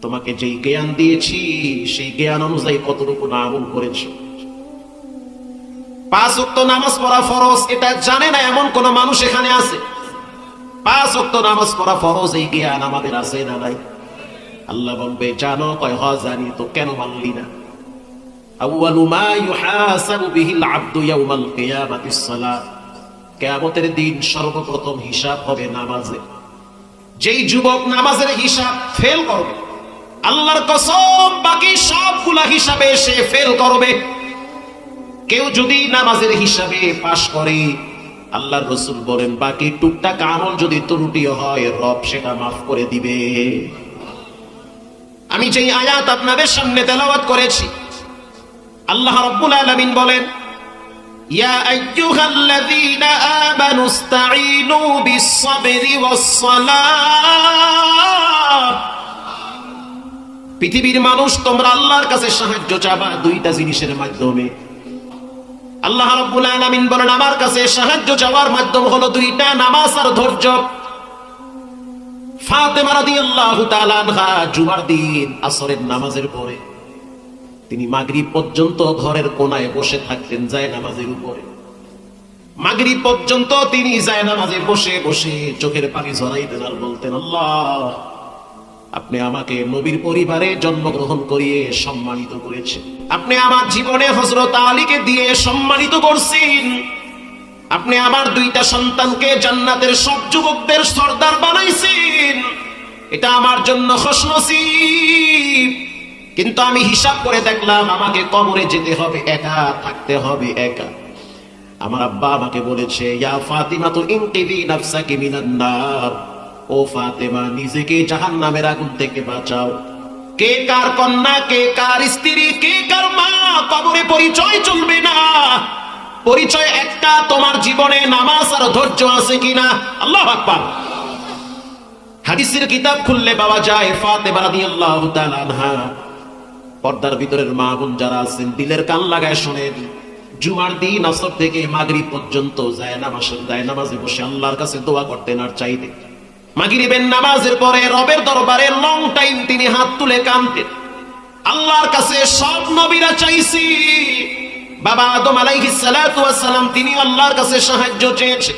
তোমাকে যেই জ্ঞান দিয়েছি সেই জ্ঞান অনুযায়ী কতটুকু আমল করেছো। 5 ওয়াক্ত নামাজ পড়া ফরজ, এটা জানে না এমন কোন মানুষ এখানে আছে? 5 ওয়াক্ত নামাজ পড়া ফরজ, এই জ্ঞান আমাদের আছে না নাই? আল্লাহ বলবে জানো? কয় হ জানি, তো কেন মানলি না? আউয়ালু মা ইউহাসাবু বিহিল আবদু ইয়াউমাল কিয়ামাতিস সালাত, কিয়ামতের দিন সর্বপ্রথম হিসাব হবে নামাজে। যেই যুবক নামাজের হিসাব ফেল করবে, আল্লাহর কসম বাকি সবগুলা হিসাবে সে ফেল করবে। কেউ যদি নামাজের হিসাবে পাশ করে, আল্লাহর রাসূল বলেন বাকি টুকটাক আমল যদি ত্রুটি হয় রব সেটা মাফ করে দিবে। আমি যেই আয়াত আপনাদের সামনে তেলাওয়াত করেছি, আল্লাহ রাব্বুল আলামিন বলেন ইয়া আইয়ুহাল্লাযীনা আমানুস্তাঈনু বিস-সাবরি ওয়াস-সালাত। পৃথিবীর মানুষ তোমরা আল্লাহর কাছে সাহায্য চাবা দুইটা জিনিসের মাধ্যমে। আল্লাহ রাব্বুল আলামিন বলেন আমার কাছে সাহায্য চাওয়ার মাধ্যম হলো দুইটা, নামাজ আর ধৈর্য। ফাতেমা রাদিয়াল্লাহু তাআলা আনহা জুমার দিন আসরের নামাজের পরে তিনি মাগরিব পর্যন্ত ঘরের কোনায় বসে থাকতেন জায়নামাজের উপরে। মাগরিব পর্যন্ত তিনি জায়নামাজে বসে বসে চোখের পানি ঝরাইতেন আর বলতেন আল্লাহ আপনি আমাকে নবীর পরিবারে জন্মগ্রহণ করিয়ে সম্মানিত করেছেন, আপনি আমার জীবনে হযরত আলীকে দিয়ে সম্মানিত করছেন, আপনি আমার দুইটা সন্তানকে জান্নাতের সব যুবকদের সর্দার বানাইছেন, এটা আমার জন্য খুশনসিব। কিন্তু আমি হিসাব করে দেখলাম আমাকে কবরে যেতে হবে একা, থাকতে হবে একা। আমার আব্বা আমাকে বলেছে ইয়া ফাতিমা তু ইনকিদি নাফসাকি মিনান নার, ও ফাতেমা নিজেকে জাহান্নামের আগুন থেকে বাঁচাও। কে কার কন্যা, কে কার স্ত্রী, কে কার মা, কবরে পরিচয় চলবে না। পরিচয় একটা, তোমার জীবনে নামাজ আর ধৈর্য আছে কিনা। আল্লাহু আকবার। হাদিসের কিতাব খুললে পাওয়া যায় ফাতেমা রাদিয়াল্লাহু তাআলা আনহা, পর্দার ভিতরের মা বোন যারা আছেন দিলের কান লাগায় শুনেন, জুমার দিন আসর থেকে মাগরিব পর্যন্ত জায়নামাজে বসে আল্লাহর কাছে দোয়া করতেন আর চাইতেন। মাগরিবের নামাজের পরে রবের দরবারে লং টাইম তিনি হাত তুলে কাঁদতেন। আল্লাহর কাছে সব নবীরা চাইছি, বাবা আদম আলাইহিস সালাতু ওয়াস সালাম তিনি আল্লাহর কাছে সাহায্য চেয়েছেন।